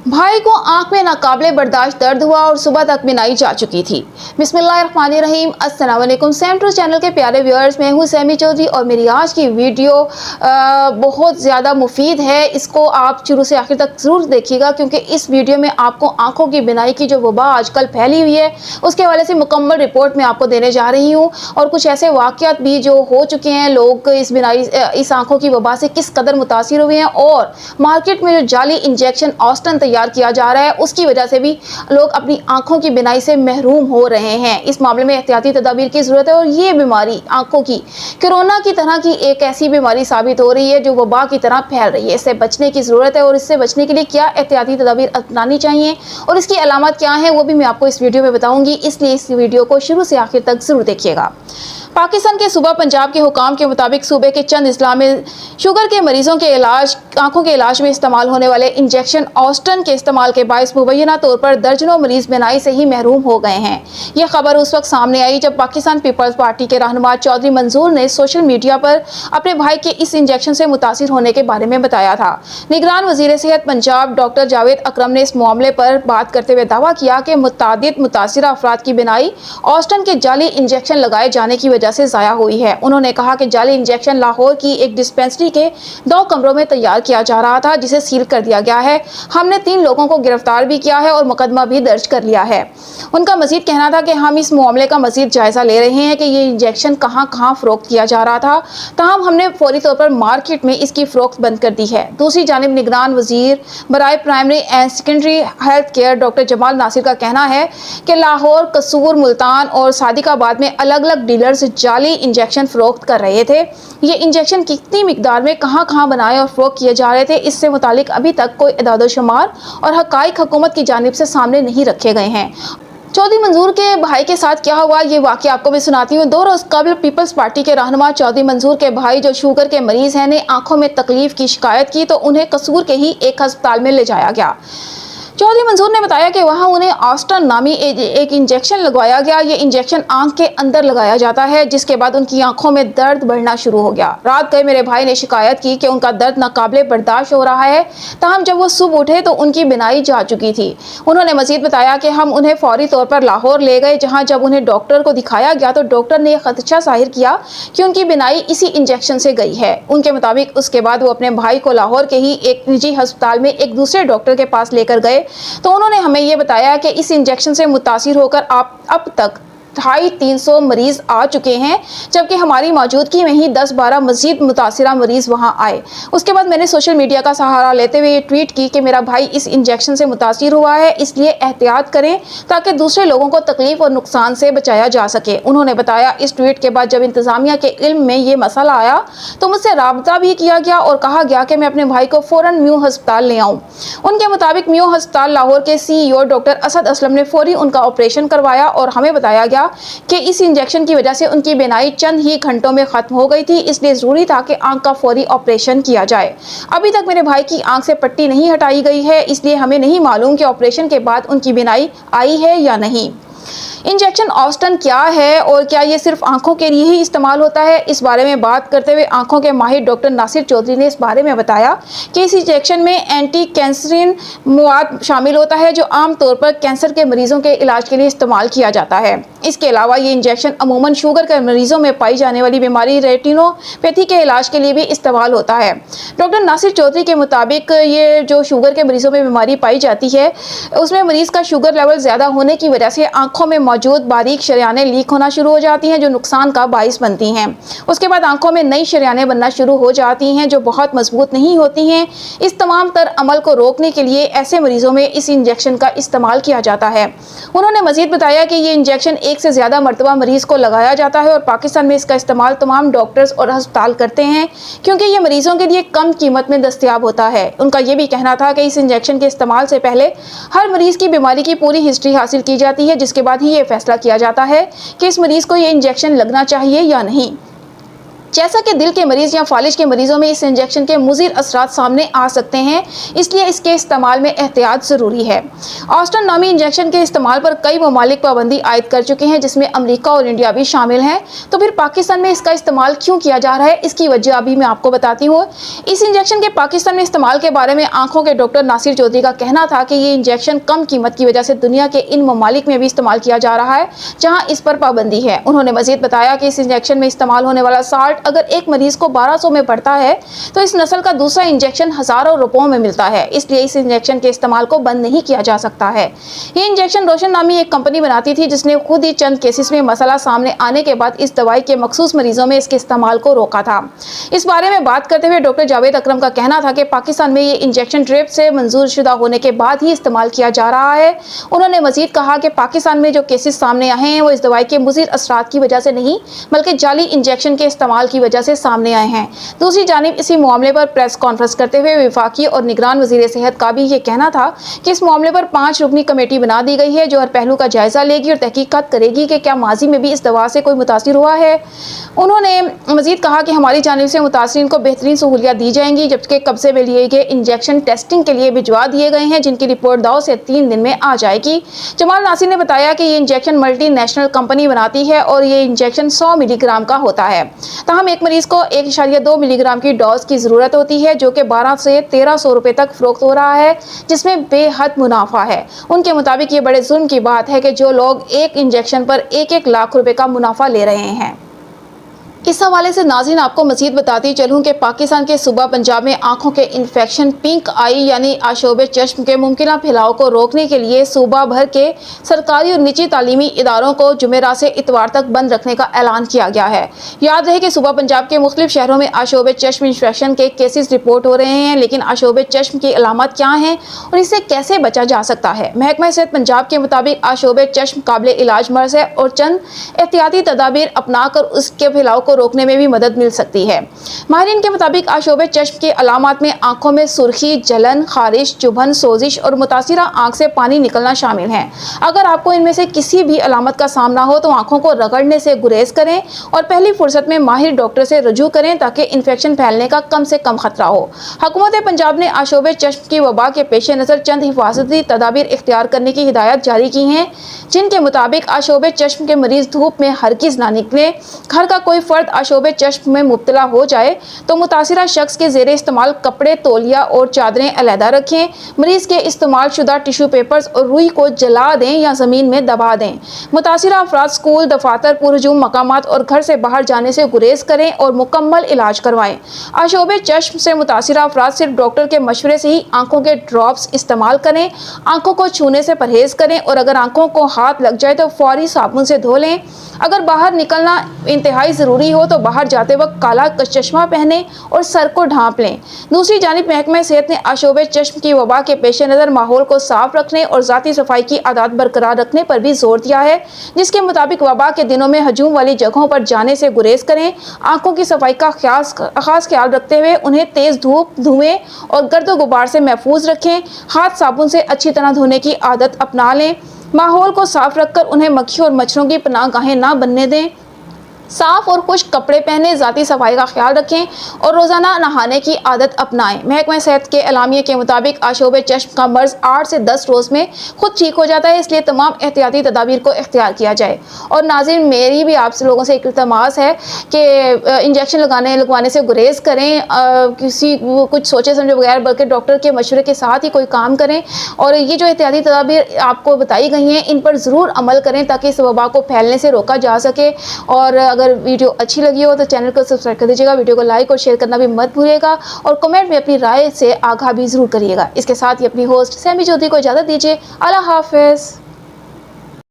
भाई को आंख में नाकाबिले बर्दाश्त दर्द हुआ और सुबह तक बिनाई जा चुकी थी। बिस्मिल्लाहिर्रहमानिर्रहीम, अस्सलाम वालेकुम। सेम ट्रू चैनल के प्यारे व्यूअर्स, मैं हूं सैमी चौधरी और मेरी आज की वीडियो बहुत ज़्यादा मुफीद है। इसको आप शुरू से आखिर तक ज़रूर देखिएगा क्योंकि इस वीडियो में आपको आंखों की बिनाई की जो वबा आजकल फैली हुई है उसके हवाले से मुकम्मल रिपोर्ट मैं आपको देने जा रही हूँ और कुछ ऐसे वाक़यात भी जो हो चुके हैं, लोग इस आंखों की वबा से किस कदर मुतासिर हुए हैं और मार्केट में जो जाली इंजेक्शन ऑस्टन तैयार किया जा रहा है उसकी वजह से भी लोग अपनी आंखों की बिनाई से महरूम हो रहे हैं। इस मामले में एहतियाती तदाबीर की ज़रूरत है और ये बीमारी आंखों की कोरोना की तरह की एक ऐसी बीमारी साबित हो रही है जो वबा की तरह फैल रही है। इससे बचने की ज़रूरत है और इससे बचने के लिए क्या एहतियाती तदाबीर अपनानी चाहिए और इसकी अलामत क्या है वो भी मैं आपको इस वीडियो में बताऊंगी, इसलिए इस वीडियो को शुरू से आखिर तक ज़रूर देखिएगा। पाकिस्तान के सूबा पंजाब के हुकाम के मुताबिक सूबे के चंद अजला में शुगर के मरीजों के इलाज आंखों के इलाज में इस्तेमाल होने वाले इंजेक्शन ऑस्टन के इस्तेमाल के बायस मुबैना तौर पर दर्जनों मरीज बिनाई से ही महरूम हो गए हैं। यह खबर उस वक्त सामने आई जब पाकिस्तान पीपल्स पार्टी के रहनुमा चौधरी मंजूर ने सोशल मीडिया पर अपने भाई के इस इंजेक्शन से मुतासिर होने के बारे में बताया था। निगरान वजीर सेहत पंजाब डॉक्टर जावेद अकरम ने इस मामले पर बात करते हुए दावा किया कि मुतादिद मुतासिरा अफराद की बिनाई ऑस्टन के जाली इंजेक्शन लगाए जाने की वजह से ज़ाया हुई है। उन्होंने कहा कि जाली इंजेक्शन लाहौर की एक डिस्पेंसरी के 2 कमरों में तैयार किया जा रहा था जिसे सील कर दिया गया है। हमने 3 लोगों को गिरफ्तार भी किया है और मुकदमा भी दर्ज कर लिया है। उनका मजीद कहना था कि हम इस मामले का मजीद जायजा ले रहे हैं कि ये इंजेक्शन कहां कहां फरोख्त किया जा रहा था, ताहम हमने फौरी तौर पर मार्केट में इसकी फरोख्त बंद कर दी है। दूसरी जानिब निगरान वजीर बराए primary and secondary health care doctor Jamal Nasir का कहना है कि लाहौर, कसूर, मुल्तान और सादिकाबाद में अलग अलग डीलर्स जाली इंजेक्शन फरोख्त कर रहे थे। ये इंजेक्शन कितनी मिकदार में कहां बनाए और फरोख्त किए जा रहे थे, इससे मुतालिक अभी तक कोई इदाद-ओ-शुमार और हकाइक हुकूमत की जानिब से सामने नहीं रखे गए हैं। चौधरी मंजूर के भाई के साथ क्या हुआ ये वाक़या आपको मैं सुनाती हूँ। 2 रोज़ कबल पीपल्स पार्टी के रहनुमा चौधरी मंजूर के भाई जो शुगर के मरीज़ हैं ने आंखों में तकलीफ की शिकायत की तो उन्हें कसूर के ही एक अस्पताल में ले जाया गया। चौधरी मंजूर ने बताया कि वहां उन्हें ऑस्टन नामी एक इंजेक्शन लगवाया गया। ये इंजेक्शन आंख के अंदर लगाया जाता है जिसके बाद उनकी आंखों में दर्द बढ़ना शुरू हो गया। रात गए मेरे भाई ने शिकायत की कि उनका दर्द नाकाबिले बर्दाश्त हो रहा है, ताहम जब वो सुबह उठे तो उनकी बिनाई जा चुकी थी। उन्होंने मजीद बताया कि हम उन्हें फौरी तौर पर लाहौर ले गए जहाँ जब उन्हें डॉक्टर को दिखाया गया तो डॉक्टर ने खदशा जाहिर किया कि उनकी बिनाई इसी इंजेक्शन से गई है। उनके मुताबिक उसके बाद वो अपने भाई को लाहौर के ही एक निजी अस्पताल में एक दूसरे डॉक्टर के पास लेकर गए तो उन्होंने हमें यह बताया कि इस इंजेक्शन से मुतासिर होकर आप अब तक 250-300 मरीज आ चुके हैं, जबकि हमारी मौजूदगी में ही 10-12 मजीद मुतासिरा मरीज वहां आए। उसके बाद मैंने सोशल मीडिया का सहारा लेते हुए ये ट्वीट की कि मेरा भाई इस इंजेक्शन से मुतासिर हुआ है, इसलिए एहतियात करें ताकि दूसरे लोगों को तकलीफ और नुकसान से बचाया जा सके। उन्होंने बताया इस ट्वीट के बाद जब इंतजामिया के इल्म में ये मसला आया तो मुझसे राब्ता भी किया गया और कहा गया कि मैं अपने भाई को फौरन म्यू अस्पताल ले आऊँ। उनके मुताबिक म्यू अस्पताल लाहौर के CEO डॉक्टर असद असलम ने फौरी उनका ऑपरेशन करवाया और हमें बताया गया कि इस इंजेक्शन की वजह से उनकी बिनाई चंद ही घंटों में खत्म हो गई थी, इसलिए जरूरी था कि आंख का फौरी ऑपरेशन किया जाए। अभी तक मेरे भाई की आंख से पट्टी नहीं हटाई गई है, इसलिए हमें नहीं मालूम कि ऑपरेशन के बाद उनकी बिनाई आई है या नहीं। इंजेक्शन ऑस्टन क्या है और क्या ये सिर्फ आंखों के लिए ही इस्तेमाल होता है, इस बारे में बात करते हुए आंखों के माहिर डॉक्टर नासिर चौधरी ने इस बारे में बताया कि इस इंजेक्शन में एंटी कैंसरिन मवाद शामिल होता है जो आम तौर पर कैंसर के मरीजों के इलाज के लिए इस्तेमाल किया जाता है। इसके अलावा ये इंजेक्शन अमूमन शुगर के मरीजों में पाई जाने वाली बीमारी रेटिनोपैथी के इलाज के लिए भी इस्तेमाल होता है। डॉक्टर नासिर चौधरी के मुताबिक ये जो शुगर के मरीजों में बीमारी पाई जाती है उसमें मरीज का शुगर लेवल ज़्यादा होने की वजह से आंखों में मौजूद बारीक शरियानें लीक होना शुरू हो जाती हैं जो नुकसान का बाइस बनती हैं। उसके बाद आंखों में नई शरियानें बनना शुरू हो जाती हैं जो बहुत मजबूत नहीं होती हैं। इस तमाम तर अमल को रोकने के लिए ऐसे मरीजों में इस इंजेक्शन का इस्तेमाल किया जाता है। उन्होंने मजीद बताया कि ये इंजेक्शन 1 से ज़्यादा मरतबा मरीज को लगाया जाता है और पाकिस्तान में इसका इस्तेमाल तमाम डॉक्टर्स और अस्पताल करते हैं क्योंकि ये मरीजों के लिए कम कीमत में दस्तयाब होता है। उनका ये भी कहना था कि इस इंजेक्शन के इस्तेमाल से पहले हर मरीज की बीमारी की पूरी हिस्ट्री हासिल की जाती है जिसके बाद ही ये फैसला किया जाता है कि इस मरीज को ये इंजेक्शन लगना चाहिए या नहीं। جیسا کہ دل کے مریض یا فالج کے مریضوں میں اس انجیکشن کے مضر اثرات سامنے آ سکتے ہیں، اس لیے اس کے استعمال میں احتیاط ضروری ہے۔ آسٹن نامی انجیکشن کے استعمال پر کئی ممالک پابندی عائد کر چکے ہیں، جس میں امریکہ اور انڈیا بھی شامل ہیں۔ تو پھر پاکستان میں اس کا استعمال کیوں کیا جا رہا ہے، اس کی وجہ ابھی میں آپ کو بتاتی ہوں۔ اس انجیکشن کے پاکستان میں استعمال کے بارے میں آنکھوں کے ڈاکٹر ناصر چودھری کا کہنا تھا کہ یہ انجیکشن کم قیمت کی وجہ سے دنیا کے ان ممالک میں بھی استعمال کیا جا رہا ہے جہاں اس پر پابندی ہے۔ انہوں نے مزید بتایا کہ اس انجیکشن میں استعمال ہونے والا سالٹ اگر ایک مریض کو 1200 میں پڑتا ہے تو اس نسل کا دوسرا انجیکشن ہزاروں روپوں میں ملتا ہے، اس لیے اس انجیکشن کے استعمال کو بند نہیں کیا جا سکتا ہے۔ یہ انجیکشن روشن نامی ایک کمپنی بناتی تھی جس نے خود ہی چند کیسز میں مسئلہ سامنے آنے کے بعد اس دوائی کے مخصوص مریضوں میں اس کے استعمال کو روکا تھا۔ اس بارے میں بات کرتے ہوئے ڈاکٹر جاوید اکرم کا کہنا تھا کہ پاکستان میں یہ انجیکشن ٹریپ سے منظور شدہ ہونے کے بعد ہی استعمال کیا جا رہا ہے۔ انہوں نے مزید کہا کہ پاکستان میں جو کیسز سامنے آئے ہیں وہ اس دوائی کے مضر اثرات کی وجہ سے نہیں بلکہ جعلی انجیکشن کے استعمال کی وجہ سے سامنے آئے ہیں۔ دوسری جانب اسی معاملے پر پریس کانفرنس کرتے ہوئے وفاقی اور نگران وزیر صحت کا بھی یہ کہنا تھا کہ اس معاملے پر 5 رکنی کمیٹی بنا دی گئی ہے جو ہر پہلو کا جائزہ لے گی اور تحقیقات کرے گی کہ کیا ماضی میں بھی اس دوا سے کوئی متاثر ہوا ہے۔ انہوں نے مزید کہا کہ ہماری جانب سے متاثرین کو بہترین سہولیات دی جائیں گی، جبکہ قبضے میں لیے گئے انجیکشن ٹیسٹنگ کے لیے بھجوا دیے گئے ہیں جن کی رپورٹ 2 سے 3 دن میں آ جائے گی۔ جمال ناصر نے بتایا کہ یہ انجیکشن ملٹی نیشنل کمپنی بناتی ہے اور یہ انجیکشن 100 ملی گرام کا ہوتا ہے، تاہم ایک مریض کو 1.2 ملی گرام کی ڈوز کی ضرورت ہوتی ہے جو کہ 12 سے 1300 روپے تک فروخت ہو رہا ہے، جس میں بے حد منافع ہے۔ ان کے مطابق یہ بڑے ظلم کی بات ہے کہ جو لوگ ایک انجیکشن پر 1 لاکھ روپے کا منافع لے رہے ہیں۔ اس حوالے سے ناظرین آپ کو مزید بتاتی چلوں کہ پاکستان کے صوبہ پنجاب میں آنکھوں کے انفیکشن پنک آئی یعنی آشوب چشم کے ممکنہ پھیلاؤ کو روکنے کے لیے صوبہ بھر کے سرکاری اور نجی تعلیمی اداروں کو جمعرات سے اتوار تک بند رکھنے کا اعلان کیا گیا ہے۔ یاد رہے کہ صوبہ پنجاب کے مختلف شہروں میں آشوب چشم انفیکشن کے کیسز رپورٹ ہو رہے ہیں، لیکن آشوب چشم کی علامات کیا ہیں اور اس سے کیسے بچا جا سکتا ہے؟ محکمہ صحت پنجاب کے مطابق آشوب چشم قابل علاج مرض ہے اور چند احتیاطی تدابیر اپنا کر اس کے پھیلاؤ کو روکنے میں بھی مدد مل سکتی ہے۔ ماہرین کے مطابق آشوب چشم کی علامات میں آنکھوں میں سرخی، جلن، خارش، چبھن، سوزش اور متاثرہ آنکھ سے پانی نکلنا شامل ہیں۔ اگر آپ کو ان میں سے کسی بھی علامت کا سامنا ہو تو آنکھوں کو رگڑنے سے گریز کریں اور پہلی فرصت میں ماہر ڈاکٹر سے رجوع کریں تاکہ انفیکشن پھیلنے کا کم سے کم خطرہ ہو۔ حکومت پنجاب نے آشوب چشم کی وبا کے پیش نظر چند حفاظتی تدابیر اختیار کرنے کی ہدایات جاری کی ہیں، جن کے مطابق آشوب چشم کے مریض دھوپ میں ہرگز نہ نکلیں۔ گھر کا کوئی فرد آشوب چشم میں مبتلا ہو جائے تو متاثرہ شخص کے زیر استعمال کپڑے، تولیہ اور چادریں علیحدہ رکھیں۔ مریض کے استعمال شدہ ٹیشو پیپرز اور روئی کو جلا دیں یا زمین میں دبا دیں۔ متاثرہ افراد اسکول، دفاتر، پرہجوم مقامات اور گھر سے باہر جانے سے گریز کریں اور مکمل علاج کروائیں۔ آشوب چشم سے متاثرہ افراد صرف ڈاکٹر کے مشورے سے ہی آنکھوں کے ڈراپس استعمال کریں۔ آنکھوں کو چھونے سے پرہیز کریں اور اگر آنکھوں کو ہاتھ لگ جائے تو فوری صابن سے دھو لیں۔ اگر باہر نکلنا انتہائی ضروری ہو تو باہر جاتے وقت کالا چشمہ پہنیں اور سر کو ڈھانپ لیں۔ دوسری جانب محکمہ صحت نے آشوب چشم کی وبا کے پیش نظر ماحول کو صاف رکھنے اور ذاتی صفائی کی عادات برقرار رکھنے پر بھی زور دیا ہے، جس کے مطابق وبا کے دنوں میں ہجوم والی جگہوں پر جانے سے گریز کریں۔ آنکھوں کی صفائی کا خاص خیال رکھتے ہوئے انہیں تیز دھوپ، دھوئیں اور گرد و غبار سے محفوظ رکھیں۔ ہاتھ صابن سے اچھی طرح دھونے کی عادت اپنا لیں۔ ماحول کو صاف رکھ کر انہیں مکھی اور مچھروں کی پناہ گاہیں نہ بننے دیں۔ صاف اور خشک کپڑے پہنیں، ذاتی صفائی کا خیال رکھیں اور روزانہ نہانے کی عادت اپنائیں۔ محکمہ صحت کے اعلامیے کے مطابق آشوب چشم کا مرض 8 سے 10 روز میں خود ٹھیک ہو جاتا ہے، اس لیے تمام احتیاطی تدابیر کو اختیار کیا جائے۔ اور ناظرین میری بھی آپ سے لوگوں سے ایک التماس ہے کہ انجیکشن لگوانے سے گریز کریں، کچھ سوچے سمجھے بغیر بلکہ ڈاکٹر کے مشورے کے ساتھ ہی کوئی کام کریں اور یہ جو احتیاطی تدابیر آپ کو بتائی گئی ہیں ان پر ضرور عمل کریں تاکہ اس وبا کو پھیلنے سے روکا جا سکے۔ اور اگر ویڈیو اچھی لگی ہو تو چینل کو سبسکرائب کر دیجیے گا، ویڈیو کو لائک اور شیئر کرنا بھی مت بھولیے گا اور کمنٹ میں اپنی رائے سے آگاہ بھی ضرور کریے گا۔ اس کے ساتھ ہی اپنی ہوسٹ سیمی چودھری کو اجازت دیجیے۔ اللہ حافظ۔